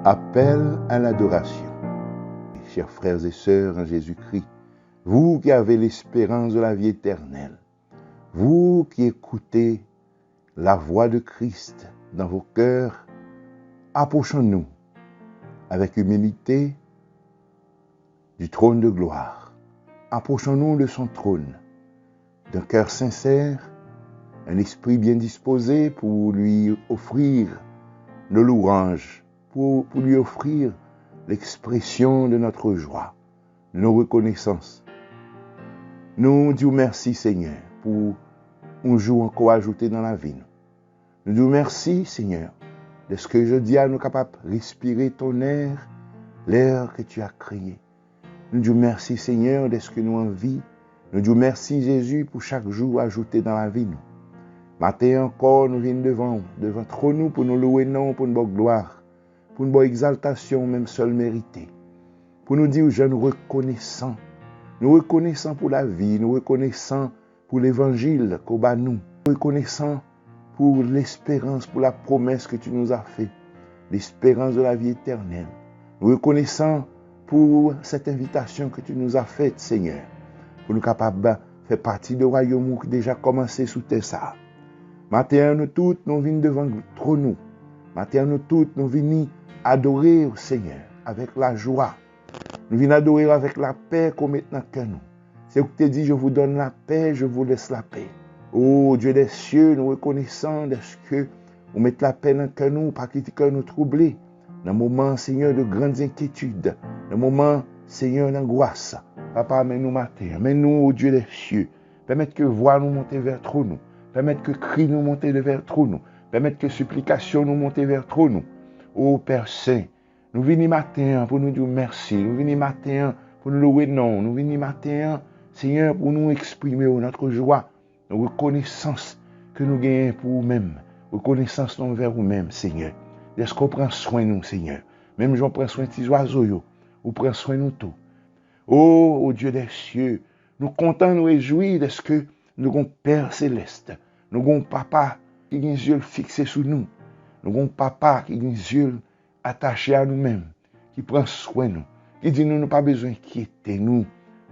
Appel à l'adoration. Chers frères et sœurs en Jésus-Christ, vous qui avez l'espérance de la vie éternelle, vous qui écoutez la voix de Christ dans vos cœurs, approchons-nous avec humilité du trône de gloire. Approchons-nous de son trône, d'un cœur sincère, un esprit bien disposé pour lui offrir nos louanges, pour lui offrir l'expression de notre joie, de nos reconnaissances. Nous disons merci Seigneur pour un jour encore ajouté dans la vie. Nous disons merci Seigneur de ce que je dis à nous capables de respirer ton air, l'air que tu as créé. Nous disons merci Seigneur de ce que nous envie. Nous disons merci Jésus pour chaque jour ajouté dans la vie. Matin encore, nous venons devant trône pour nous louer non, pour une bonne gloire, pour une bonne exaltation, même seule méritée. Pour nous dire, je nous reconnaissons. Nous reconnaissons pour la vie, nous reconnaissons pour l'évangile qu'on bat nous. Nous reconnaissons pour l'espérance, pour la promesse que tu nous as faite, l'espérance de la vie éternelle. Nous reconnaissons pour cette invitation que tu nous as faite, Seigneur, pour nous capables de faire partie du royaume qui déjà commencé sous tes ça. Matin, nous tous, nous venons devant le trône. Matin, nous tous, nous venons adorer au Seigneur avec la joie. Nous venons adorer avec la paix qu'on met dans le cœur. C'est ce que tu dis, je vous donne la paix, je vous laisse la paix. Oh Dieu des cieux, nous reconnaissons de ce que vous mettez la paix dans le cœur, pas que le cœur nous trouble. Dans le moment, Seigneur, de grandes inquiétudes, dans le moment, Seigneur, d'angoisse. Papa, amène-nous matin, amène-nous, oh Dieu des cieux. Permette que voix nous monte vers le trône. Permettre que cri nous monte vers le trône. Permettre que supplication nous monte vers le trône. Ô Père Saint, nous venons matin pour nous dire merci. Nous venons matin pour nous louer non. Nous venons matin, Seigneur, pour nous exprimer notre joie, notre reconnaissance que nous gagnons pour nous-mêmes. Reconnaissance envers nous-mêmes, Seigneur. Est-ce qu'on prend soin de nous, Seigneur? Même j'en prends soin de ces oiseaux, ou prend soin de nous tout. Oh Dieu des cieux, nous comptons nous réjouir de ce que nous avons Père céleste. Nous avons papa qui a les yeux fixés sur nous. Nous avons papa qui a les yeux attachés à nous-mêmes, qui prend soin de nous, qui dit nous n'avons pas besoin d'inquiéter nous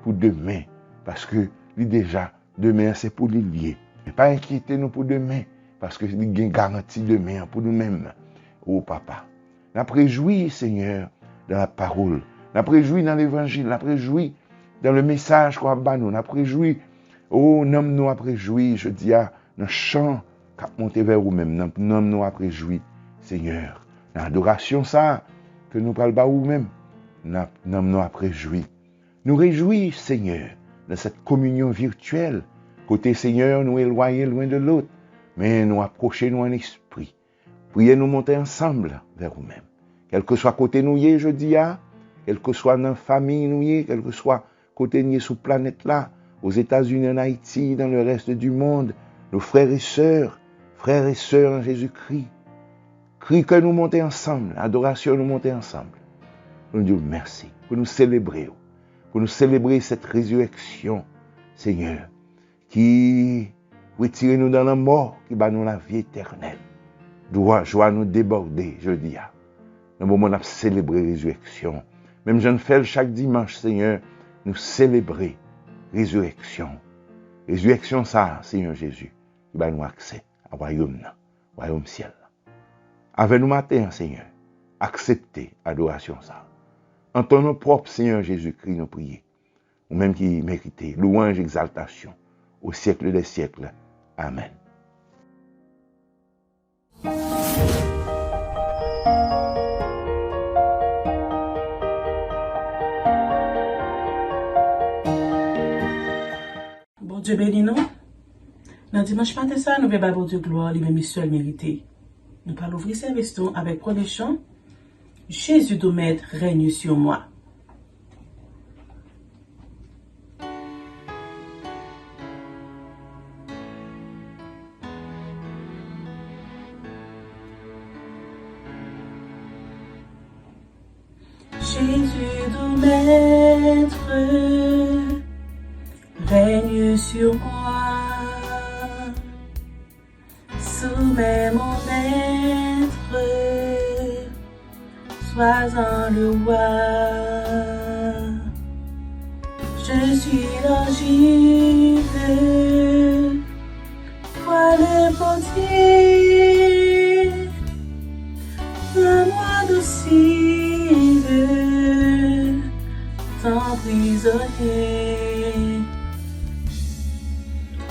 pour demain, parce que lui déjà, demain c'est pour lui lier. Pas inquiéter nous pour demain, parce que lui a une garantie demain pour nous-mêmes. Oh papa, nous avons réjoui, Seigneur, dans la parole, nous avons réjoui dans l'évangile, nous avons réjoui dans le message qu'on a donné, nous avons réjoui, oh, nous avons réjoui, je dis à dans le chant qui a monté vers vous-même, nous avons réjoui, Seigneur. Dans l'adoration, ça, que nous parlons pas vous-même, nous avons réjoui. Nous réjouis, Seigneur, dans cette communion virtuelle. Côté Seigneur, nous éloignons loin de l'autre, mais nous approchons nous en esprit. Priez nous monter ensemble vers vous-même. Quel que soit côté nous y est, je dis à, quel que soit dans la famille nous y est, quel que soit côté nous y est sur la planète là, aux États-Unis, en Haïti, dans le reste du monde, nos frères et sœurs en Jésus-Christ, crie que nous monter ensemble, adoration nous monter ensemble. Nous disons merci pour nous célébrer cette résurrection, Seigneur, qui retire nous dans la mort, qui bat nous la vie éternelle. Joie nous déborder, je dis. Dans le moment où nous célébrons la résurrection, même je ne fais chaque dimanche, Seigneur, nous célébrer résurrection. Résurrection, ça, Seigneur Jésus, qui va nous accès au royaume ciel. Avec nous matin, Seigneur, acceptez l'adoration, ça. En ton nom propre, Seigneur Jésus-Christ, nous prions. Ou même qui méritait louange, exaltation, au siècle des siècles. Amen. Bon Dieu bénis nous. Dans dimanche matin, ça, nous vais bon Dieu gloire, lui-même seul mérité. Nous allons ouvrir service avec premier chant. Jésus de Maître règne sur moi. Jésus de Maître règne sur moi. Soumets mon être sois-en le roi. Je suis l'argile, toi le potier, rends-moi docile, ton prisonnier.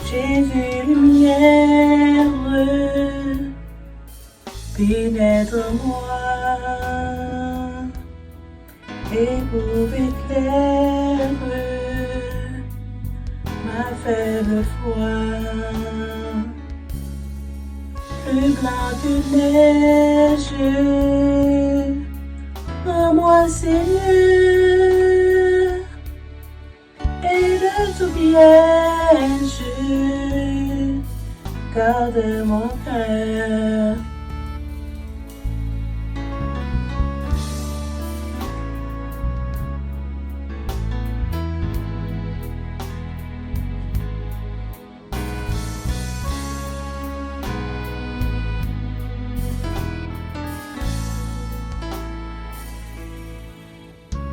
Jésus lumière, pénètre moi, éprouve éclaire ma faible foi. Plus blanc que neige, rends-moi Seigneur, et de tout piège, garde mon cœur.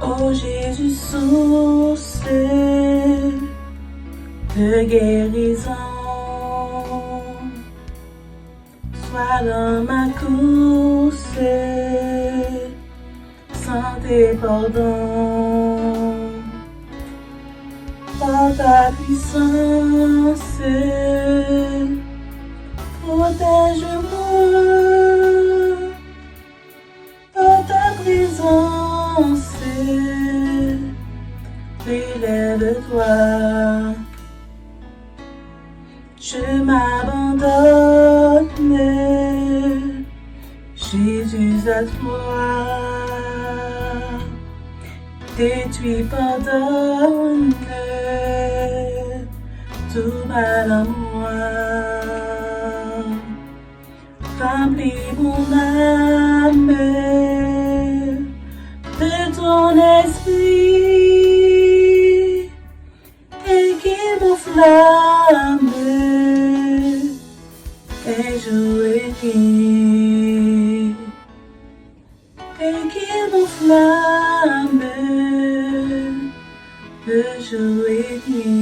Oh Jésus, source de guérison, sois dans ma course, santé, pardon, par ta puissance, protège-moi, par ta présence, relève-toi. Je m'abandonne, Jésus, à toi. Détruis, pardonne tout mal en moi. Remplis mon âme de ton esprit et qu'il m'enflamme et jour et nuit, et qu'il m'enflamme de jour et nuit.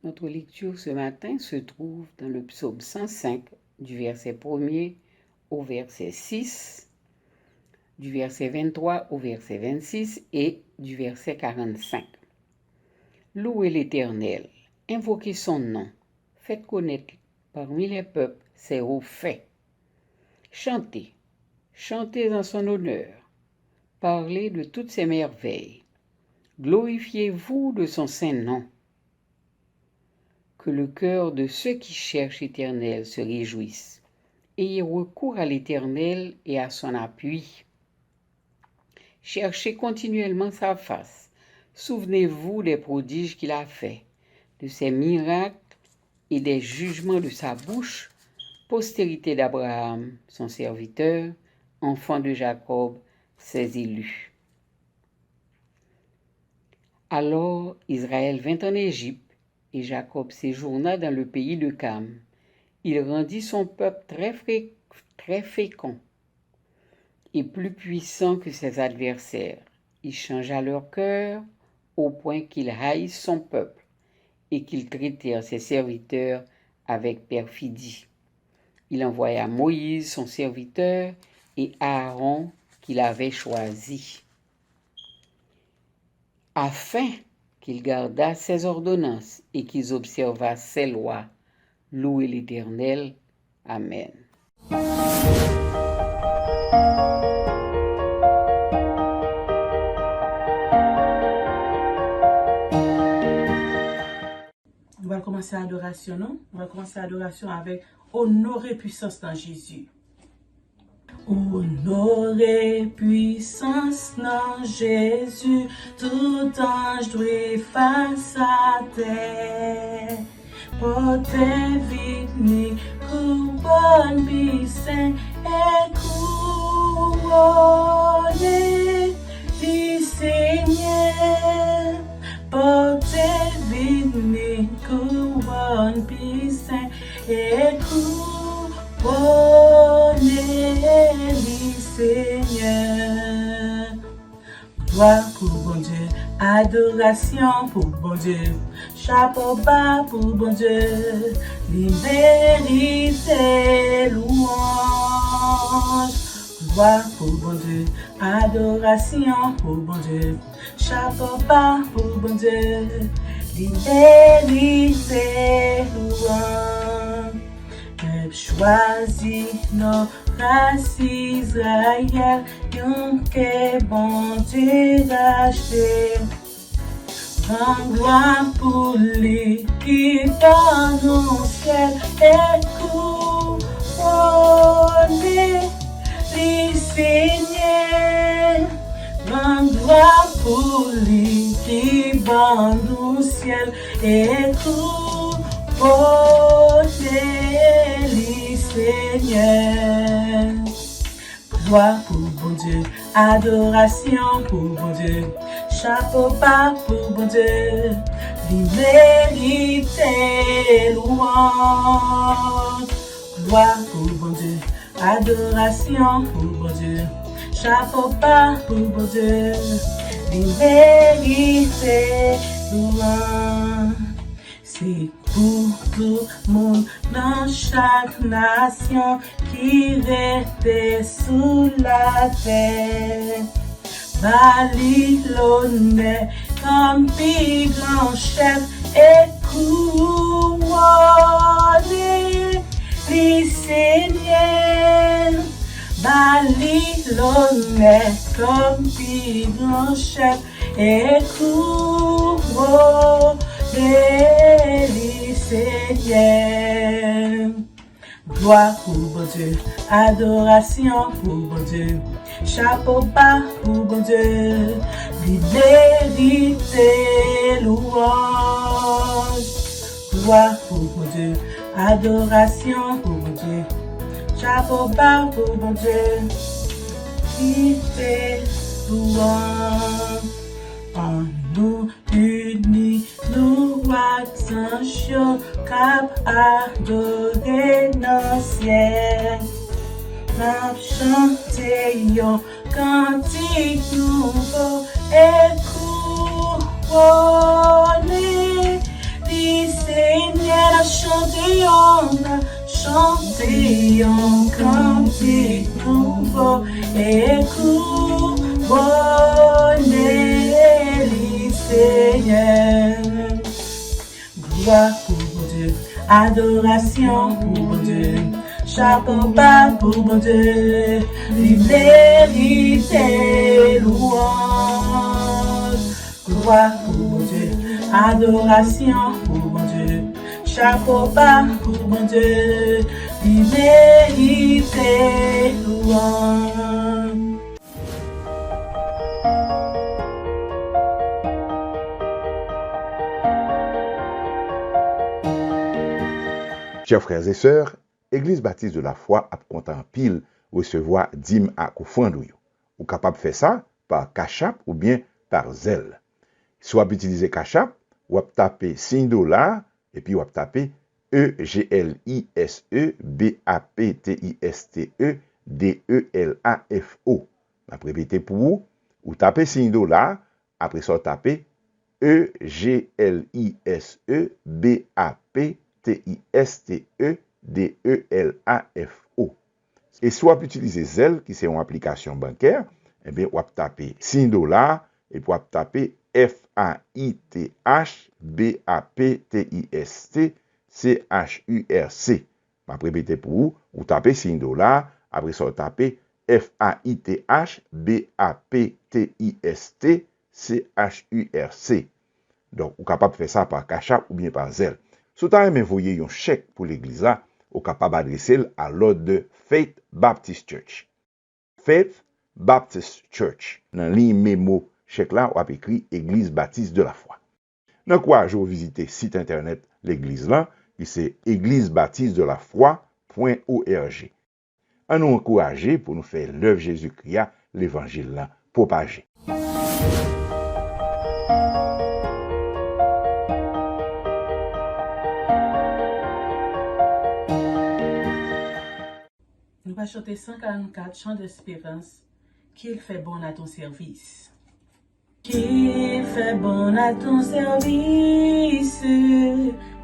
Notre lecture ce matin se trouve dans le psaume 105, du verset 1er au verset 6, du verset 23 au verset 26 et du verset 45. Louez l'Éternel, invoquez son nom, faites connaître parmi les peuples ses hauts faits. Chantez, chantez en son honneur, parlez de toutes ses merveilles, glorifiez-vous de son saint nom. Que le cœur de ceux qui cherchent l'Éternel se réjouisse. Ayez recours à l'Éternel et à son appui. Cherchez continuellement sa face. Souvenez-vous des prodiges qu'il a faits, de ses miracles et des jugements de sa bouche, postérité d'Abraham, son serviteur, enfant de Jacob, ses élus. Alors Israël vint en Égypte, et Jacob séjourna dans le pays de Cam. Il rendit son peuple très fécond et plus puissant que ses adversaires. Il changea leur cœur au point qu'ils haïssent son peuple et qu'ils traitèrent ses serviteurs avec perfidie. Il envoya Moïse, son serviteur, et Aaron, qu'il avait choisi, afin qu'ils gardassent ses ordonnances et qu'ils observassent ses lois. Louez l'Éternel. Amen. On va commencer l'adoration, non? On va commencer l'adoration avec honorer puissance dans Jésus. Honorer puissance dans Jésus, tout ange doit face à terre. Porter vini, couronne, saint et couronné. Seigneur, portez vini couronne puissant et couronnez Seigneur. Gloire pour bon Dieu, adoration pour bon Dieu, chapeau bas pour bon Dieu, liberté, louange. Gloire pour bon Dieu, adoration pour bon Dieu, chapeau bas pour bon Dieu, liberté, louange. Peuple choisi nos races Israël, yon que bon Dieu racheté. Rends gloire pour lui qui dans nos ciel et couronné les Seigneur. Rends gloire pour lui qui dans nos ciel et couronné les Seigneur. Gloire pour bon Dieu, adoration pour bon Dieu, chapeau bas pour bon Dieu, liberté, louange. Gloire pour bon Dieu, adoration pour bon Dieu, chapeau bas pour bon Dieu, liberté, louange. C'est pour tout le monde dans chaque nation qui reste sous la terre. Babylone comme plus grand chef et couronné les Seigneurs. Babylone comme plus grand chef et couronné les Seigneurs. Gloire pour bon Dieu, adoration pour bon Dieu, chapeau bas pour bon Dieu, liberté, louange. Gloire pour bon Dieu, adoration pour bon Dieu, chapeau bas pour bon Dieu, liberté, louange. En nous unis, nous accent cap adorer nos ciels. N'a chanté yon cantique nouveau et couronné. Les Seigneurs chanté yon cantique nouveau et couronné. Seigneur, gloire pour bon Dieu, adoration pour bon Dieu, chapeau bas pour bon Dieu, liberté, louange. Gloire pour bon Dieu, adoration pour bon Dieu, chapeau bas pour bon Dieu, liberté, louange. Chers frères et sœurs, Église baptiste de la foi a content pile recevoir dîme à offrande. Ou capable de faire ça par Cash App ou bien par Zelle. Soit utiliser Cash App, ou taper $5 et puis ou taper EGLISEBAPTISTEDELAFO. Je répéter pour vous, ou taper $5, après ça taper EGLISEBAPTISTEDELAFO. Et soit utiliser Zelle, qui c'est une application bancaire, eh bien, on va taper $5 et puis on va taper FAITHBAPTISTCHURC. Je répéter pour vous, vous tapez $5, après ça, vous tapez FAITHBAPTISTCHURC. Donc, vous êtes capable de faire ça par Cash App ou bien par Zelle. Si vous avez envoyé un chèque pour l'église, vous êtes capable d'adresser à l'ordre de Faith Baptist Church. Faith Baptist Church. Dans la ligne mémo, chèque là, on a écrit Église baptiste de la foi. Dans quoi je vais visiter le site internet l'église là, qui c'est égliseBaptisteDeLaFoi.org. On nous encourager pour nous faire l'œuvre Jésus-Christ, l'évangile là, propager. Nous va chanter 144 chants d'espérance. Qu'il fait bon à ton service. Qu'il fait bon à ton service,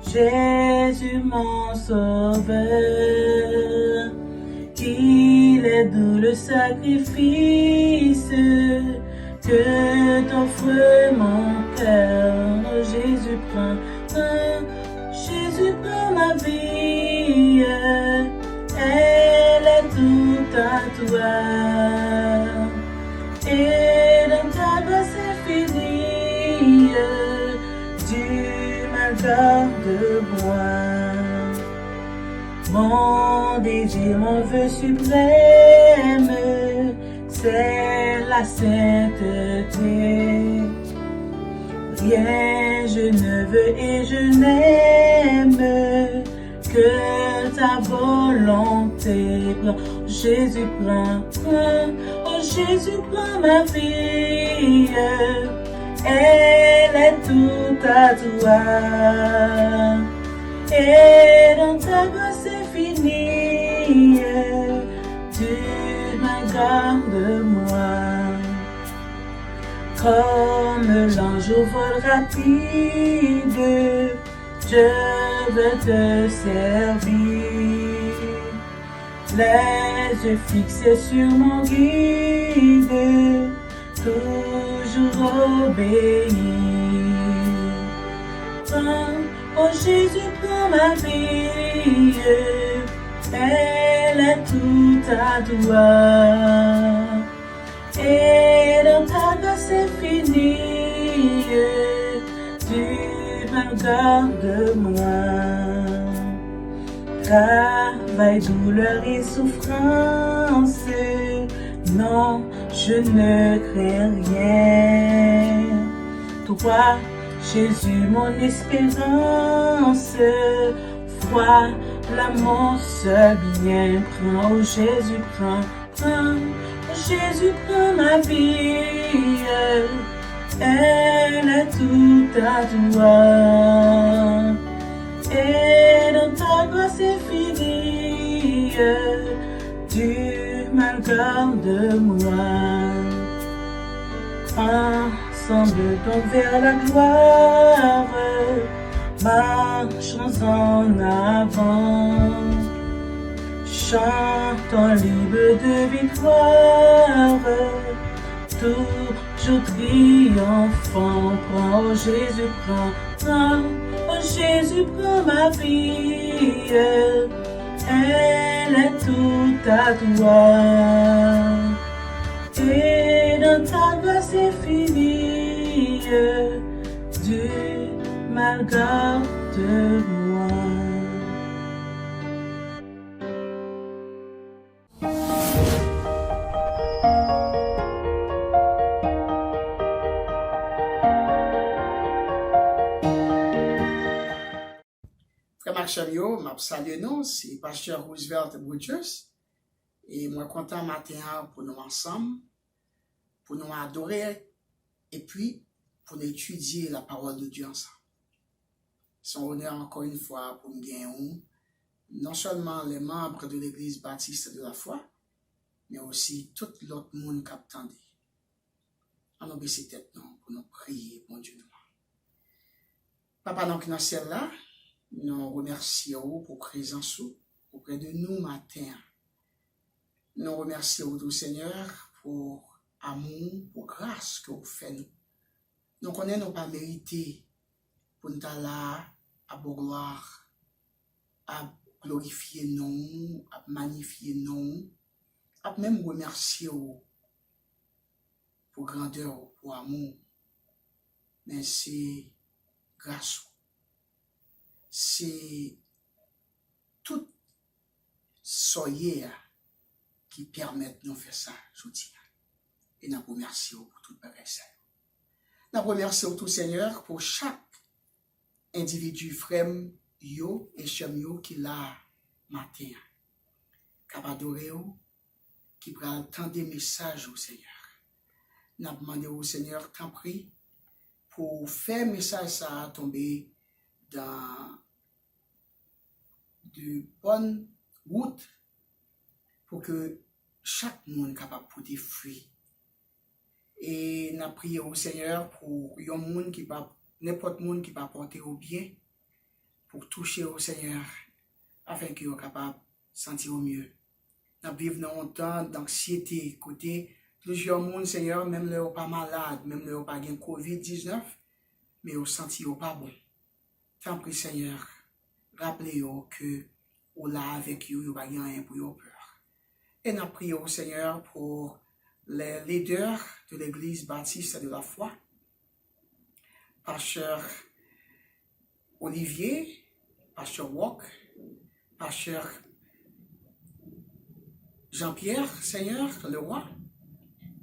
Jésus mon sauveur. Qu'il est doux le sacrifice que t'offre mon cœur. Oh, Jésus prend ma vie, elle est toute à toi. Et dans ta grâce infinie, tu me gardes-moi. Mon désir, mon vœu suprême, c'est la sainteté. Rien je ne veux et je n'aime que ta volonté. Jésus prends, oh Jésus prends ma vie, elle est toute à toi. Et dans ta grâce infinie, tu me gardes-moi. Comme l'ange au vol rapide, je veux te servir. Les yeux fixés sur mon guide, toujours obéir. Oh Jésus, prends ma vie, elle est toute à toi. Et dans ta grâce infinie, tu me gardes-moi. Travail, douleur et souffrance, non, je ne crains rien. Toi, Jésus, mon espérance, voilà mon seul bien. Prends, oh Jésus, prends. Jésus prend ma vie, elle est toute à toi. Et dans ta grâce infinie, tu me gardes-moi. Ensemble donc vers la gloire, marchons en avant. Chantons libre de victoire, toujours triomphant. Prends, oh Jésus, prends, oh Jésus, prends ma vie, elle est toute à toi. Et dans ta grâce infinie, Dieu me garde-moi. Yo, m'a salué nous, c'est Pasteur Roosevelt Bridges. Et moi content matin pour nous ensemble, pour nous adorer et puis pour nous étudier la parole de Dieu ensemble. C'est un honneur encore une fois pour nous gagner, non seulement les membres de l'Église baptiste de la foi, mais aussi tout l'autre monde qui attendait. On nous baisse tête pour nous prier, mon Dieu. Papa, donc dans ciel là, nous remercions pour présence auprès de nous matin. Nous remercions tout Seigneur pour amour, pour grâce que vous faites nous. Nous connaissons pas mérité pour nous là à vos gloire, à glorifier nous, à magnifier nous, à même remercier pour grandeur, pour amour. Mais c'est grâce. C'est tout soyez qui permet de nous faire ça, je dis. Et nous remercions pour tout le ça. Nous remercions tout Seigneur pour chaque individu frère yo et chum yo qui l'a matin. Qui a adoré, qui prend tant de messages au Seigneur. n'a demandé au Seigneur, t'en prie, pour faire message ça tomber dans de bonnes routes pour que chaque monde capable de porter fruit. Et n'a prié au Seigneur pour un monde qui va, n'importe monde qui va porter au bien, pour toucher au Seigneur, afin qu'il soit capable de sentir au mieux. Nous vivons dans un temps d'anxiété, côté plusieurs monde, Seigneur, même les pas malades, même les pas gain COVID-19, mais au senti pas bon. Tant pis, Seigneur, rappelez-vous que ou là avec vous, vous pas rien pour vous peur. Et nous prions au Seigneur pour les leaders de l'Église baptiste de la foi, Pasteur Olivier, Pasteur Walk, Pasteur Jean-Pierre, Seigneur, le roi,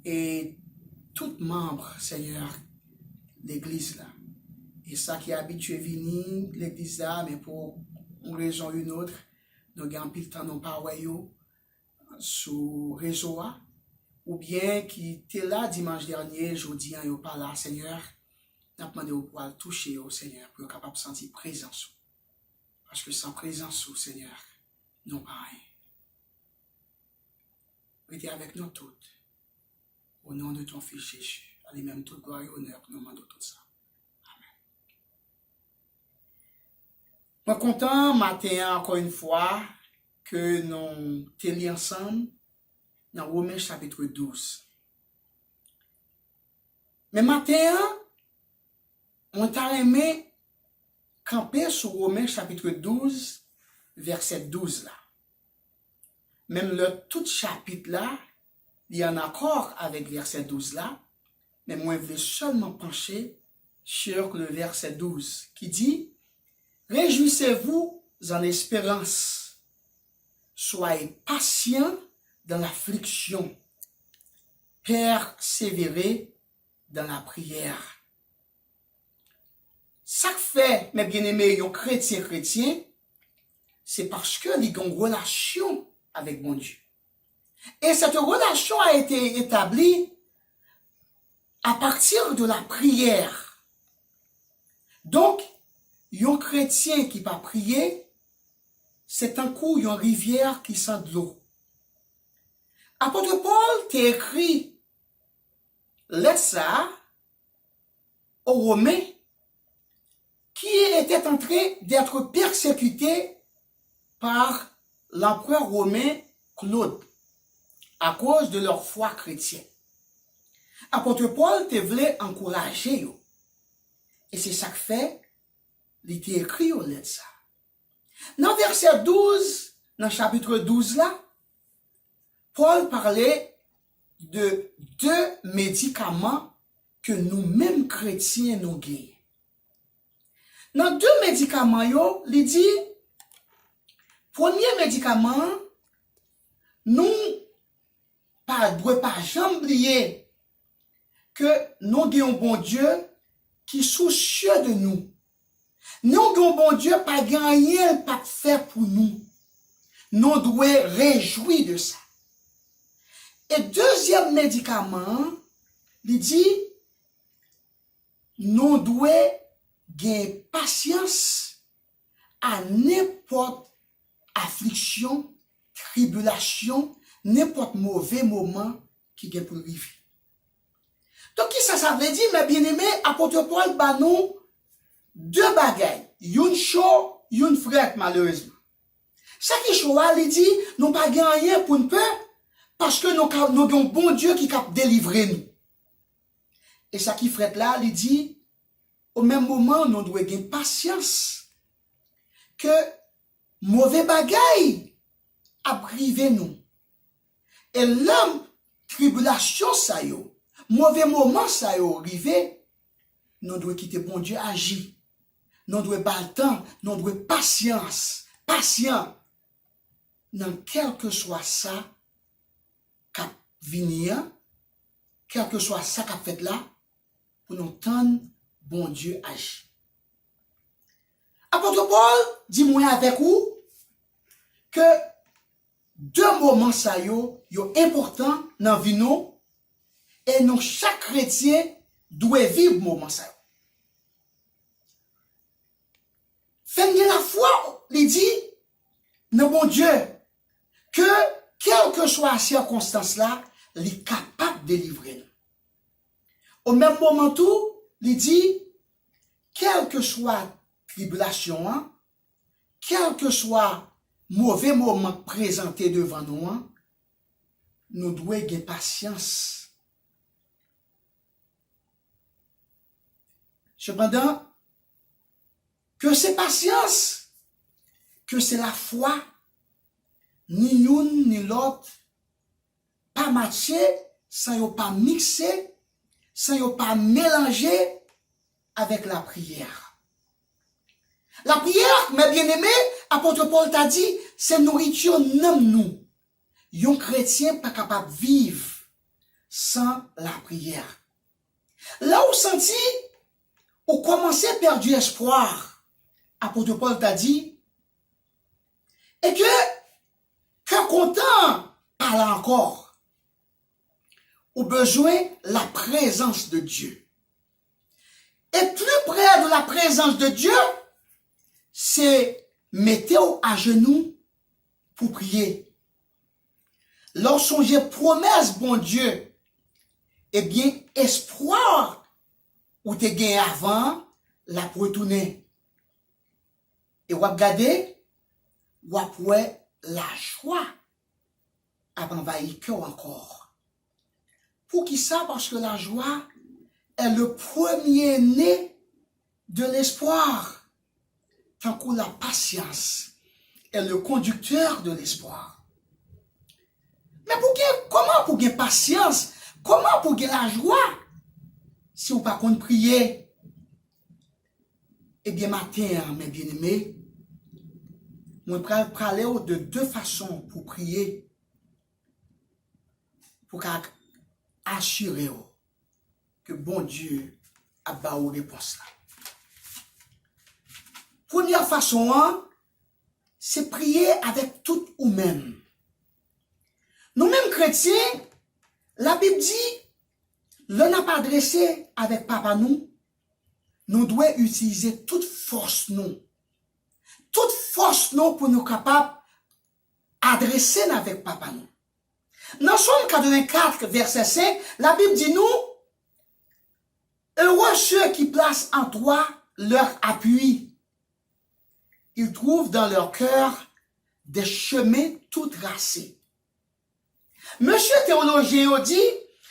et tout membre, Seigneur, l'Église là. Et ça qui est habitué à venir, l'Église là, mais pour une raison ou une autre, nous avons plus le temps de parler sur le réseau, ou bien qui était là dimanche dernier, jeudi, il n'est pas là, Seigneur, nous avons demandé au pouvoir toucher au Seigneur pour être capable de sentir présence. Parce que sans présence, Seigneur, nous pas rien. Restez avec nous toutes. Au nom de ton Fils Jésus. Allez même toute gloire et honneur, nous demandons tout ça. Amen. Je suis content, matin, encore une fois, que nous sommes ensemble dans Romains chapitre 12. Mais matin, on t'a aimé camper sur Romains chapitre 12, verset 12 là. Même le tout chapitre là, il y a un accord avec verset 12 là, mais moi je veux seulement pencher sur le verset 12 qui dit « Réjouissez-vous en espérance, soyez patients dans l'affliction, persévérez dans la prière. » Ça fait, mes bien-aimés, un chrétien, c'est parce que ils ont une relation avec mon Dieu. Et cette relation a été établie à partir de la prière. Donc, un chrétien qui va prier, c'est un coup, une rivière qui sent de l'eau. Apôtre Paul t'a écrit ça aux Romains qui était en train d'être persécuté par l'empereur romain Claude à cause de leur foi chrétienne. Apôtre Paul te voulait encourager yo. Et c'est ça que fait, il t'a écrit au lettre ça. Dans verset 12, dans chapitre 12 là, Paul parlait de 2 médicaments que nous-mêmes chrétiens nous gagnons. Dans 2 médicaments yo, il dit, premier médicament, nous ne devons pas jamais oublier que nous avons un bon Dieu qui est soucieux de nous. Nous avons un bon Dieu pas rien pas faire pour nous. Nous devons réjouir de ça. Et deuxième médicament, il dit, nous devons gagner patience à n'importe affliction, tribulation, n'importe mauvais moment qui vient pour vivre. Donc, qui ça veut dire, mes bien-aimés, apôtre Paul, bah nous, 2 bagailles. Une chaud, une frette, malheureusement. Ça qui chaud, il dit, nous pas gagné rien pour nous peur, parce que nous avons un bon Dieu qui cap délivrer nous. Et ça qui frette là, il dit, au même moment, nous devons gagner patience, que mauvais bagaille a privé nous. Et l'homme, tribulation ça yo, mauvais moment ça yo arrivé, nous devons quitter bon Dieu agir. Nous devons pas le temps, nous devons patience, patient. Dans quel que soit ça qu'a venir, quel que soit ça qu'a fait là, pour nous entendre bon Dieu agir. Apôtre Paul, dis-moi avec vous que 2 moments ça yo important dans vie nous Et nous, chaque chrétien, doit vivre ce moment ça. Fait la foi, il dit, non bon Dieu, que quelle que soit la circonstance là, il est capable de délivrer nous. Au même moment tout, il dit, quelle que soit la tribulation, hein, quel que soit mauvais moment présenté devant nous, hein, nous devons avoir patience. Cependant, que c'est patience, que c'est la foi, ni l'une ni l'autre, pas matché, sans yon pas mixé, sans yon pas mélangé avec la prière. La prière, mes bien-aimés, apôtre Paul t'a dit, c'est nourriture non nous. Yon chrétien pas capable de vivre sans la prière. Là où senti, ou commencé à perdre du espoir, apôtre Paul t'a dit, et que content parle encore, ou besoin la présence de Dieu. Et plus près de la présence de Dieu, c'est mettez-vous à genoux pour prier. Lorsqu'on j'ai promesse, bon Dieu, eh bien, espoir, ou te gagné avant, la pour retourner. Et ou regarder, ou après la joie, a envahi cœur encore. Pour qui ça? Parce que la joie est le premier-né de l'espoir. Tant que la patience est le conducteur de l'espoir. Mais comment pour gagner patience? Comment pour gagner la joie? Si vous ne pouvez pas prier, eh bien, matin, mes bien-aimés, je vais parler de deux façons pour prier, pour assurer que bon Dieu a ba ou réponse là. Première façon, c'est prier avec tout ou même. Nous-mêmes chrétiens, la Bible dit, le n'a pas adressé avec papa nous devons utiliser toute force nous. Toute force nous pour nous capables d'adresser avec papa nous. Dans Somme 84, verset 5, la Bible dit nous, heureux ceux qui placent en toi leur appui. Ils trouvent dans leur cœur des chemins tout tracés. Monsieur théologien dit,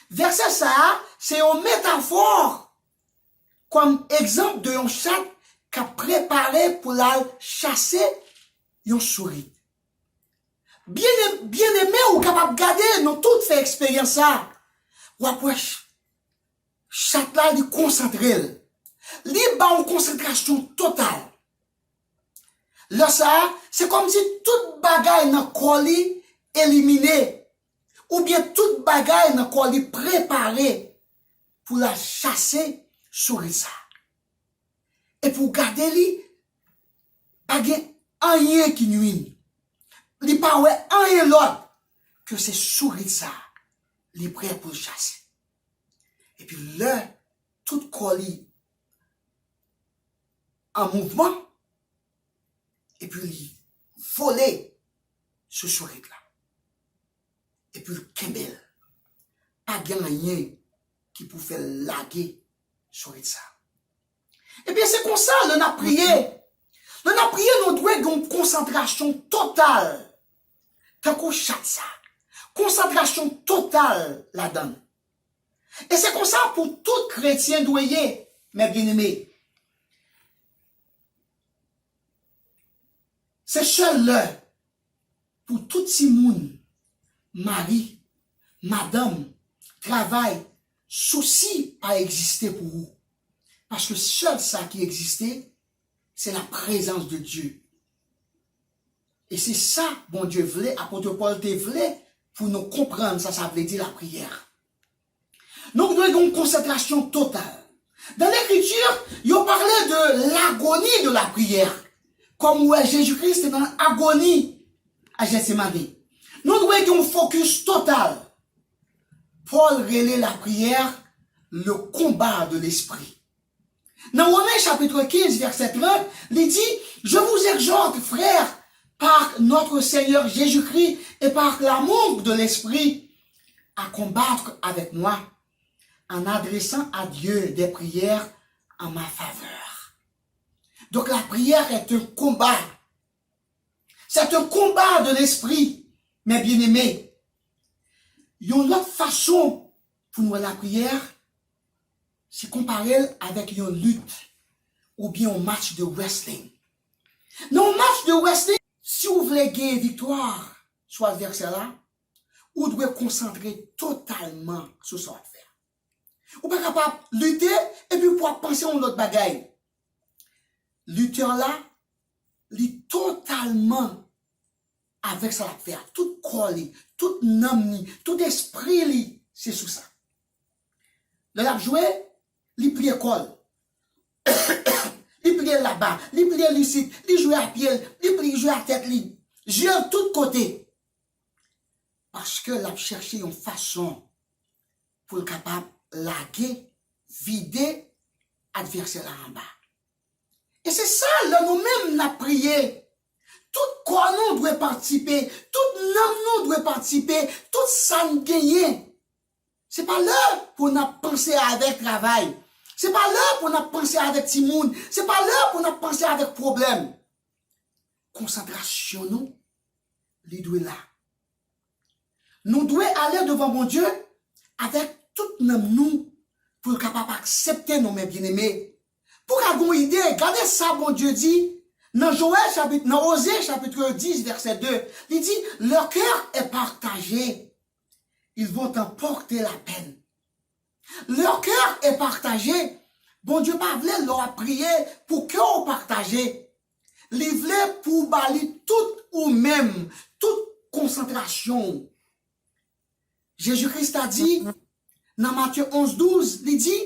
verset ça, c'est une métaphore comme exemple de un chat qui a préparé pour la chasser une souris. Bien aimé ou capable de garder, nous tous fait expérience ça. Ou après, chat là, il concentré. Il a une concentration totale. Là, ça, c'est comme si toute bagaille dans le colis éliminé. Ou bien toute bagaille dans le colis préparé pour la chasser souris ça. Et pour garder lui, pas rien qui nuit. Il n'y a pas rien l'autre que c'est souris ça. Il est prêt pour le chasser. Et puis là, tout colis en mouvement. Et puis il voler ce souris là. Et puis le kembel. Pas rien qui peut faire laguer souris ça. Et bien c'est comme ça, l'on a prié. L'on a prié, nous devons avoir une concentration totale. Tant qu'on chatte ça. Concentration totale là-dedans. Et c'est comme ça pour tout chrétien doyer, mes bien-aimés. C'est seul là, pour tout si monde, mari, madame, travail, souci à exister pour vous. Parce que seul ça qui existait, c'est la présence de Dieu. Et c'est ça, bon Dieu voulait, apôtre Paul te voulait, pour nous comprendre, ça veut dire la prière. Nous devons avoir une concentration totale. Dans l'écriture, il parlait de l'agonie de la prière. Comme où Jésus-Christ est dans l'agonie à Gethsémani. Nous devons avoir un focus total Paul relaie la prière, le combat de l'esprit. Dans Romains chapitre 15, verset 30, il dit, je vous exhorte, frères, par notre Seigneur Jésus-Christ et par l'amour de l'esprit, à combattre avec moi, en adressant à Dieu des prières en ma faveur. Donc la prière est un combat. C'est un combat de l'esprit, mes bien-aimés. Il y a une autre façon pour nous la prière, c'est comparer avec une lutte ou bien un match de wrestling. Dans un match de wrestling, si vous voulez gagner victoire sur l'adversaire, vous devez concentrer totalement sur ce que vous faire. Vous n'êtes pas capable de lutter et puis pour penser à une autre bagaille. Lutteur là, il est totalement avec ça à faire. Tout corps, tout âme, tout esprit, c'est sous ça. Le l'a joué, il plie l'école. Il plie là-bas, il plie ici, il joue à pied, il plie joue à tête, il joue de tous côtés. Parce que l'a cherché une façon pour être capable de laguer, vider l'adversaire là en bas. Et c'est ça, là, nous-mêmes, la prié. Tout corps nous doit participer, toute âme nous doit participer, tout ça nous gagne. C'est pas là pour nous penser avec travail. C'est pas là pour nous penser avec Timoun. C'est pas là pour nous penser avec problème. Concentration, nous, les doit là. Nous devons aller devant mon Dieu avec toute nous pour être capable d'accepter nos bien-aimés. Pour avoir une idée, regardez ça, mon Dieu dit, dans Osée chapitre 10, verset 2, il dit, leur cœur est partagé. Ils vont en porter la peine. Leur cœur est partagé. Bon Dieu pas voulu leur prier pour cœur partagé. Il voulait pour balayer tout ou même, toute concentration. Jésus-Christ a dit, dans Matthieu 11, 12, il dit,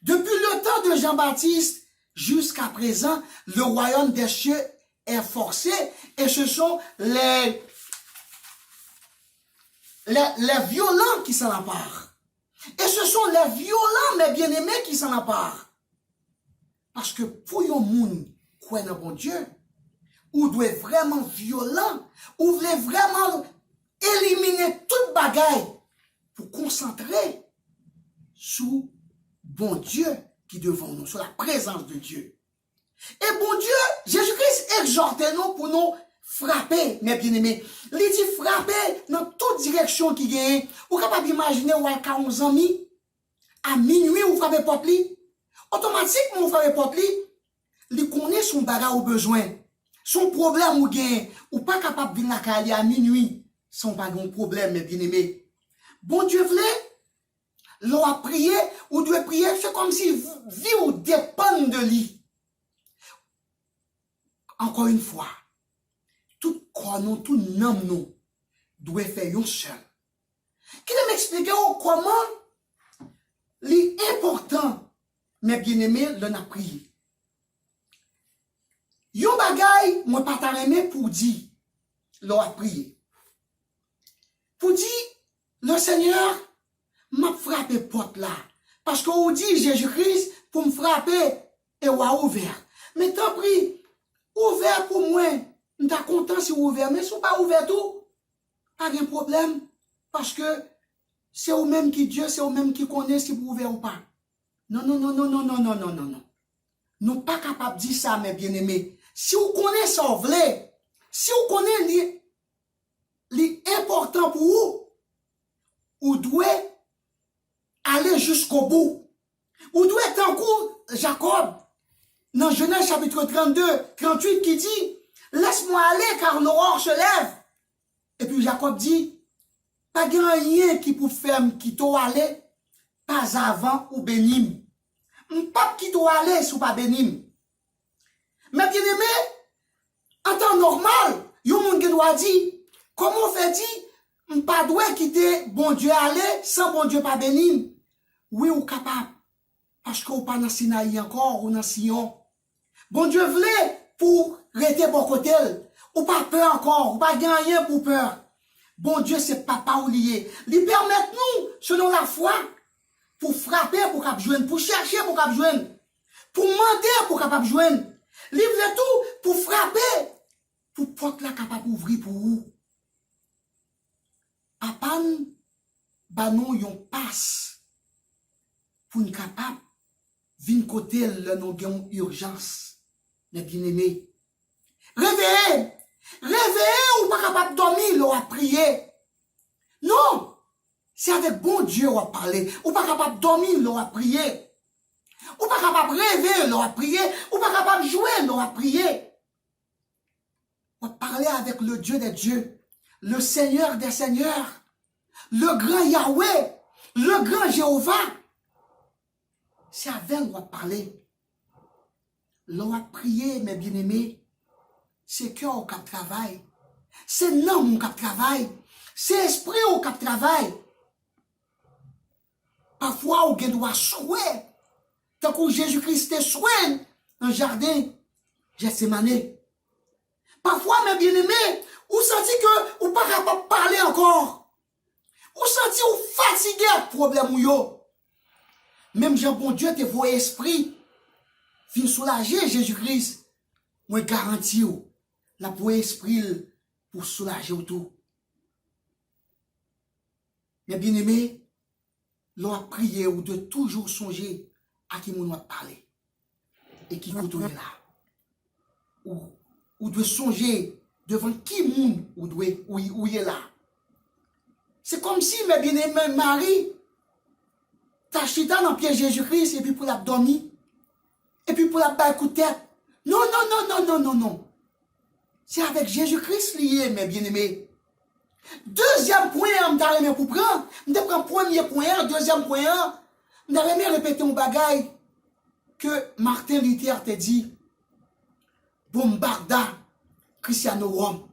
depuis le temps de Jean-Baptiste jusqu'à présent, le royaume des cieux est forcé et ce sont les violents qui s'en emparent. Et ce sont les violents, mes bien-aimés, qui s'en emparent. Parce que pour un monde qui est dans bon Dieu, ou doit être vraiment violent, ou voulez vraiment éliminer toute bagaille pour concentrer sur bon Dieu qui est devant nous, sur la présence de Dieu. Et bon Dieu, Jésus-Christ exhorte nous pour nous frapper, mes bien-aimés. Il dit frapper dans toute direction qui gagne. Vous êtes capable d'imaginer où il y a 11 amis, à minuit, vous frappez porte li. Automatiquement, vous frappez porte li. Il connaît son bagage au besoin. Son problème ou gagne. Ou pas capable de venir à minuit sans pas de problème, mes bien-aimés. Bon Dieu voulait, l'on a prié, ou doit prier, c'est comme si vie ou dépend de lui. Encore une fois, tout corps nous, tout nom nous, doit faire un seul. Qui va m'expliquer comment l'important, mes bien-aimés, l'on a prié. Yon bagay, moi pas t'arrêter pour dire, l'on a prié. Pour dire, le Seigneur m'a frappé porte là. Parce qu'on dit Jésus-Christ pour me frapper et ou a ouvert. Mais tant pis, ouvert pour moi. Je suis content si vous ouvert. Mais si vous pas ouvert tout, pas de problème. Parce que c'est vous-même qui Dieu, c'est vous-même qui connaît si vous ouvert ou pas. Non, non, non, non, non, non, non, non, non, non. Nous ne sommes pas capables de dire ça, mes bien-aimés. Si vous connaissez ça, vous voulez, si vous connaissez l'important pour vous, vous devez aller jusqu'au bout. Vous devez être en cours, Jacob, dans Genèse chapitre 32, 38, qui dit, laisse-moi aller car l'aurore se lève. Et puis Jacob dit, pas grand rien qui peut faire qui doit aller, pas avant ou bénim. Pas qui doit aller sous pas bénim. Mais bien aimé, en temps normal, yon moun qui doit dire, comment fait dit, pas doit quitter bon Dieu aller sans bon Dieu pas bénim. Oui ou capable. Parce que ou pas dans Sinaï encore ou dans Sion. Bon Dieu voulait pour rester bon côté. Ou pas peur encore, ou pas gagner pour peur. Bon Dieu, c'est papa ou lié. Lui permettre nous, selon la foi, pour frapper, pour cap joindre, pour chercher, pour cap joindre, pour mentir, pour capable joindre. Livre tout pour frapper, pour porte la capable ouvrir pour vous. Papa, bah nous, yon passe pour une capable venir côté le nous gagne urgence. Mais bien aimé, réveillez, réveillez ou pas capable de dormir, l'on a prié. Non, c'est avec bon Dieu on va parler. Ou pas capable de dormir, l'on a prié. Ou pas capable de rêver, l'on a prié. Ou pas capable de jouer, l'on a prié. On va parler avec le Dieu des dieux, le Seigneur des seigneurs, le grand Yahweh, le grand Jéhovah. C'est avec on va parler. L'on va prier, mes bien-aimés. C'est cœur au cap travail. C'est non au cap travail. C'est esprit au cap travail. Parfois, on doit souhaiter. Tant que Jésus-Christ soigne dans le jardin, Gethsémane. Parfois, mes bien-aimés, vous sentez que vous ne pouvez pas parler encore. Vous sentez que vous fatigué avec le problème. Même Jean bon Dieu te voit esprit. Fin soulager Jésus-Christ. Moi, garantis la pour esprit pour soulager tout. Mais bien aimé, l'on a prié ou de toujours songer à qui on va parler. Et qui vous là. Ou de songer devant qui moun ou est là. C'est comme si, mes bien-aimés, Marie, t'as chita dans le pied Jésus-Christ et puis pour la dormir. Et puis pour la balle coup de tête. Non, non, non, non, non, non, non. C'est avec Jésus-Christ lié, mes bien-aimés. Deuxième point, je vais pour prendre. Je vais prendre premier point, deuxième point. Je vais répéter un bagage que Martin Luther t'a dit. Bombarda Cristiano Rome.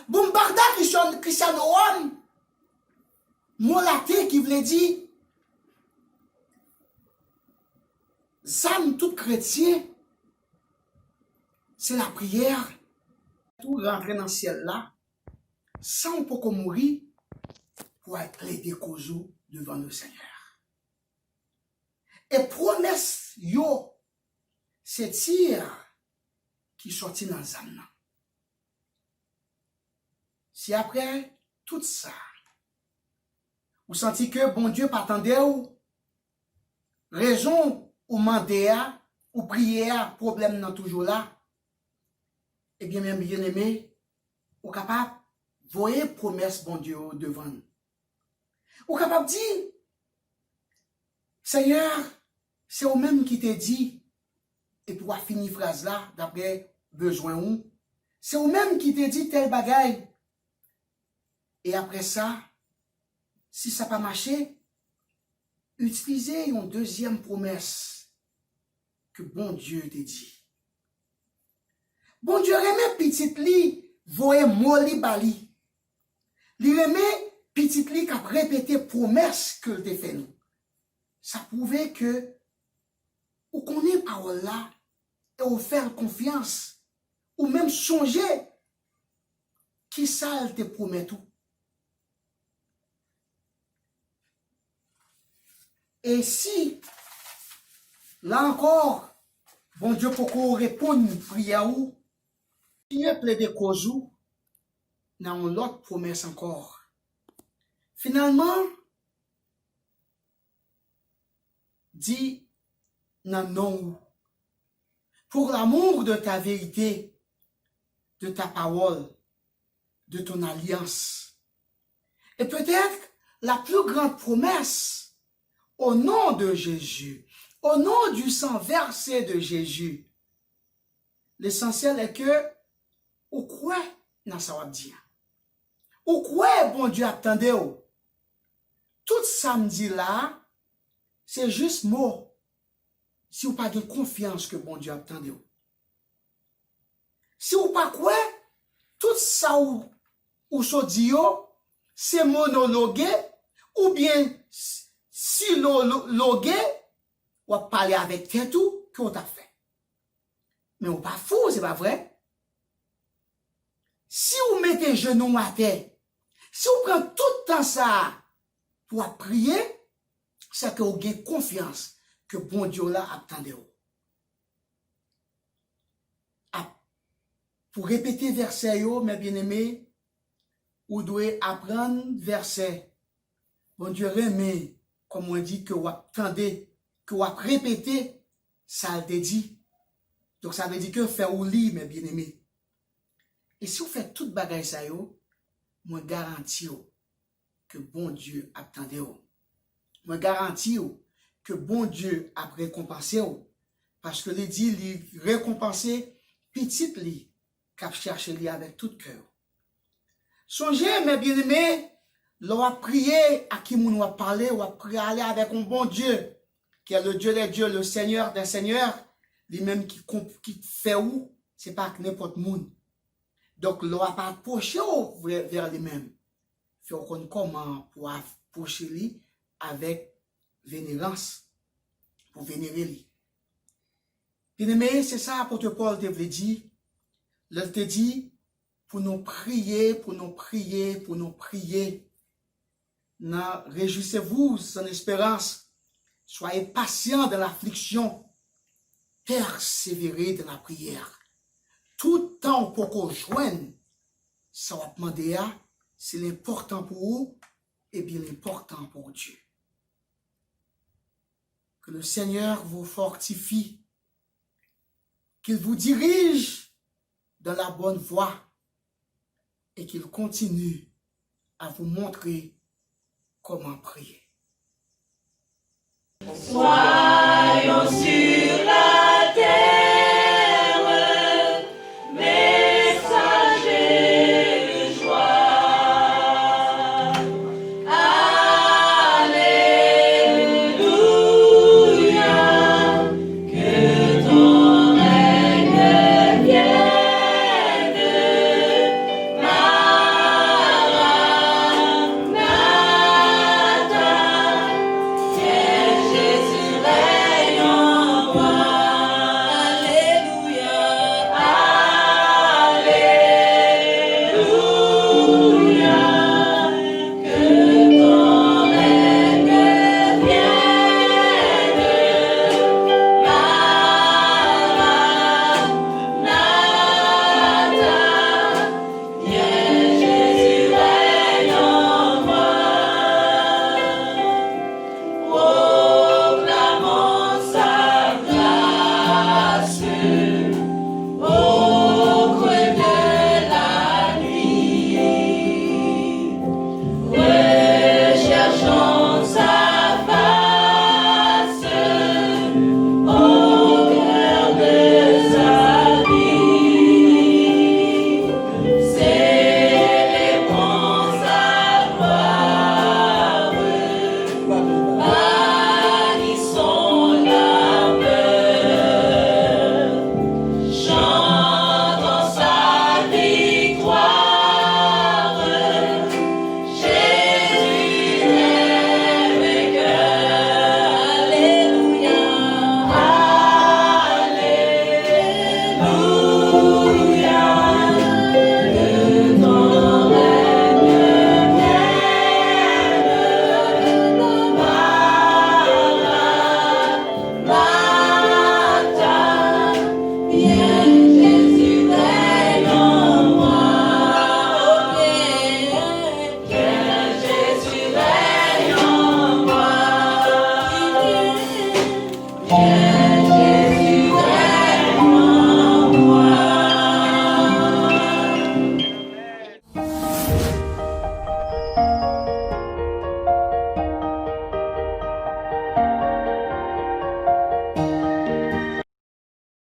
Bombarda Cristiano Rome. Mon latin qui voulait dire. Zam tout chrétien, c'est la prière. Tout rentrer dans le ciel là, sans pour mourir, pour être plaidé causou devant le Seigneur. Et promesse, yo, c'est tir qui sortit dans le zam. Si après tout ça, vous sentez que bon Dieu m'attendait ou raison ou mandé ou prier, problème non toujours là, eh bien, même bien aimé, ou capable, voyez promesse bon Dieu devant nous. Ou capable de dire, Seigneur, c'est au même qui te dit, et pour finir phrase là, d'après besoin ou, c'est au même qui te dit tel bagaille. Et après ça, si ça n'a pas marché, utilisez une deuxième promesse que bon Dieu te dit. Bon Dieu remet petit li, voye moli bali. Li remet petit li qui a répété promesse que te fait nous. Ça prouvait que ou connaît parole là et ou faire confiance ou même songer qui ça te promet tout. Et si là encore, bon Dieu pour qu'on réponde prière ou, il y a plaidé cause dans l'autre promesse encore. Finalement, dit non, pour l'amour de ta vérité, de ta parole, de ton alliance. Et peut-être la plus grande promesse, au nom de Jésus, au nom du sang versé de Jésus, l'essentiel est que, ou quoi, dans sa dire. Ou quoi, bon Dieu, attendez, tout samedi là, c'est juste mot. Si vous pas de confiance que bon Dieu attendez. Si vous pas quoi, tout ça ou so dit, c'est monologue, ou bien, si logue, ou à parler avec tête tout, qu'on t'a fait. Mais on pas fou, c'est pas vrai. Si vous mettez genoux à terre, Si vous prenez tout le temps ça pour prier, c'est que vous avez confiance que bon Dieu là attendez vous. Pour répéter verset yo, mes bien-aimés, vous devez apprendre verset. Bon Dieu remet, comme on dit, que vous attendez, que vous répétez, ça le dit. Donc ça veut dire que faire ou lire, mes bien-aimés. Et si vous faites toute bagaille ça yo, moi garantis que bon Dieu attendez vous. Moi garantis que bon Dieu a récompensé vous. Parce que les dit, il récompenser petit li. Cap chercher lui avec tout cœur. Songez, mes bien-aimés, l'on a prié à qui nous a parlé, on a prié aller avec un bon Dieu, qui est le Dieu des dieux, le Seigneur des seigneurs, lui-même qui fait où, c'est pas n'importe monde. Donc, l'on a pas approché vers lui-même. Faut qu'on comment pour approcher lui avec vénérance, pour vénérer lui. Bien-aimés, c'est ça, apôtre Paul te dit. Là, te dit, pour nous prier, pour nous prier, pour nous prier. Réjouissez-vous en espérance. Soyez patients dans l'affliction. Persévérez dans la prière. Tout temps pour qu'on joigne, ça va demander à, c'est l'important pour vous et bien l'important pour Dieu. Que le Seigneur vous fortifie, qu'il vous dirige dans la bonne voie et qu'il continue à vous montrer comment prier. Soyons sur la